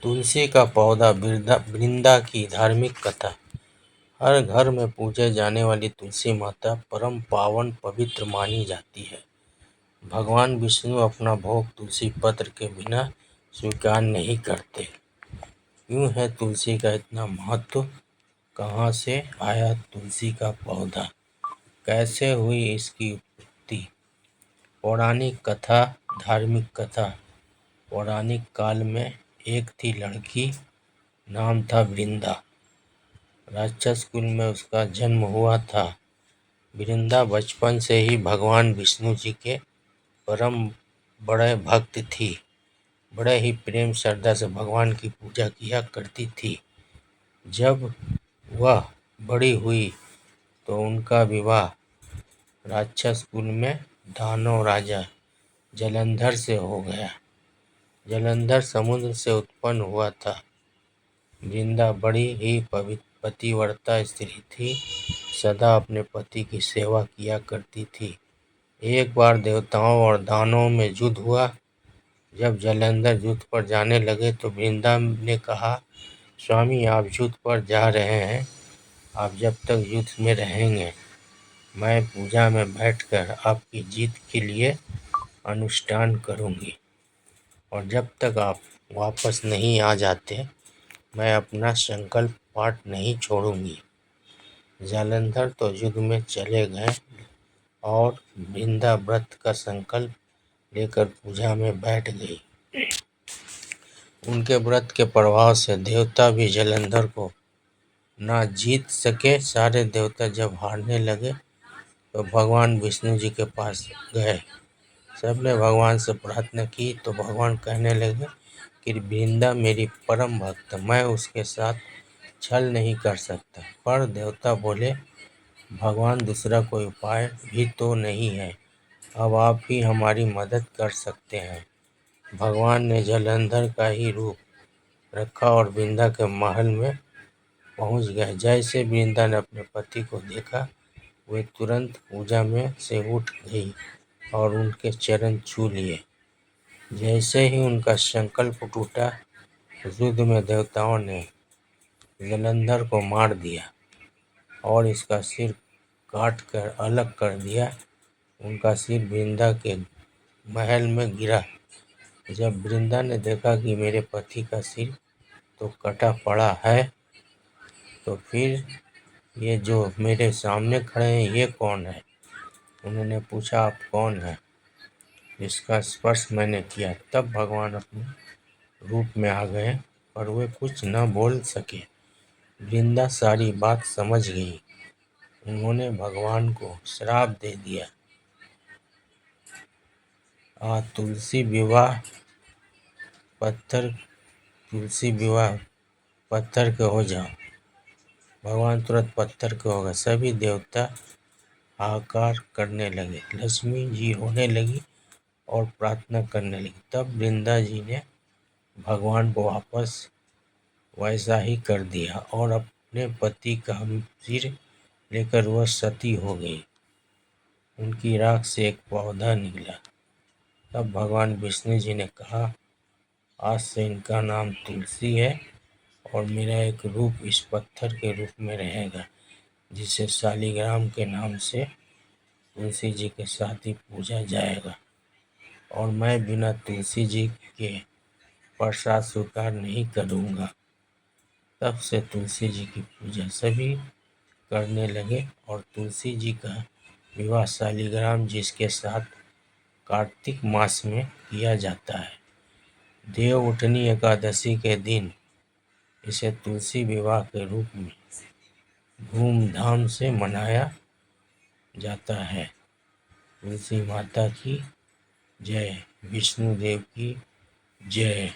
तुलसी का पौधा वृंदा की धार्मिक कथा। हर घर में पूजे जाने वाली तुलसी माता परम पावन पवित्र मानी जाती है। भगवान विष्णु अपना भोग तुलसी पत्र के बिना स्वीकार नहीं करते। क्यों है तुलसी का इतना महत्व? कहाँ से आया तुलसी का पौधा? कैसे हुई इसकी उत्पत्ति? पौराणिक कथा, धार्मिक कथा। पौराणिक काल में एक थी लड़की, नाम था वृंदा। राक्षस कुल में उसका जन्म हुआ था। वृंदा बचपन से ही भगवान विष्णु जी के परम बड़े भक्त थी। बड़े ही प्रेम श्रद्धा से भगवान की पूजा किया करती थी। जब वह बड़ी हुई तो उनका विवाह राक्षस कुल में दानव राजा जलंधर से हो गया। जलंधर समुद्र से उत्पन्न हुआ था। वृंदा बड़ी ही पतिव्रता स्त्री थी, सदा अपने पति की सेवा किया करती थी। एक बार देवताओं और दानवों में युद्ध हुआ। जब जलंधर युद्ध पर जाने लगे तो वृंदा ने कहा, स्वामी आप युद्ध पर जा रहे हैं, आप जब तक युद्ध में रहेंगे मैं पूजा में बैठकर आपकी जीत के लिए अनुष्ठान करूंगी, और जब तक आप वापस नहीं आ जाते मैं अपना संकल्प पाठ नहीं छोड़ूंगी। जालंधर तो युद्ध में चले गए और वृंदा व्रत का संकल्प लेकर पूजा में बैठ गई। उनके व्रत के प्रभाव से देवता भी जालंधर को ना जीत सके। सारे देवता जब हारने लगे तो भगवान विष्णु जी के पास गए। सबने भगवान से प्रार्थना की तो भगवान कहने लगे कि वृंदा मेरी परम भक्त, मैं उसके साथ छल नहीं कर सकता। पर देवता बोले, भगवान दूसरा कोई उपाय भी तो नहीं है, अब आप ही हमारी मदद कर सकते हैं। भगवान ने जालंधर का ही रूप रखा और वृंदा के महल में पहुंच गए। जैसे वृंदा ने अपने पति को देखा, वे तुरंत पूजा में से उठ गई और उनके चरण छू लिए। जैसे ही उनका संकल्प टूटा, युद्ध में देवताओं ने जालंधर को मार दिया और इसका सिर काट कर अलग कर दिया। उनका सिर वृंदा के महल में गिरा। जब वृंदा ने देखा कि मेरे पति का सिर तो कटा पड़ा है, तो फिर ये जो मेरे सामने खड़े हैं ये कौन है? उन्होंने पूछा, आप कौन हैं? इसका स्पर्श मैंने किया। तब भगवान अपने रूप में आ गए, पर वे कुछ न बोल सके। वृंदा सारी बात समझ गई। उन्होंने भगवान को श्राप दे दिया, तुलसी विवाह पत्थर के हो जाओ। भगवान तुरंत पत्थर के हो गए। सभी देवता हाहाकार करने लगे। लक्ष्मी जी रोने लगी और प्रार्थना करने लगी। तब वृंदा जी ने भगवान को वापस वैसा ही कर दिया और अपने पति का सिर लेकर वह सती हो गई। उनकी राख से एक पौधा निकला। तब भगवान विष्णु जी ने कहा, आज से इनका नाम तुलसी है और मेरा एक रूप इस पत्थर के रूप में रहेगा, जिसे शालिग्राम के नाम से तुलसी जी के साथ ही पूजा जाएगा, और मैं बिना तुलसी जी के प्रसाद स्वीकार नहीं करूँगा। तब से तुलसी जी की पूजा सभी करने लगे और तुलसी जी का विवाह शालिग्राम जिसके साथ कार्तिक मास में किया जाता है। देवउठनी एकादशी के दिन इसे तुलसी विवाह के रूप में धूमधाम से मनाया जाता है। तुलसी माता की जय, विष्णु देव की जय।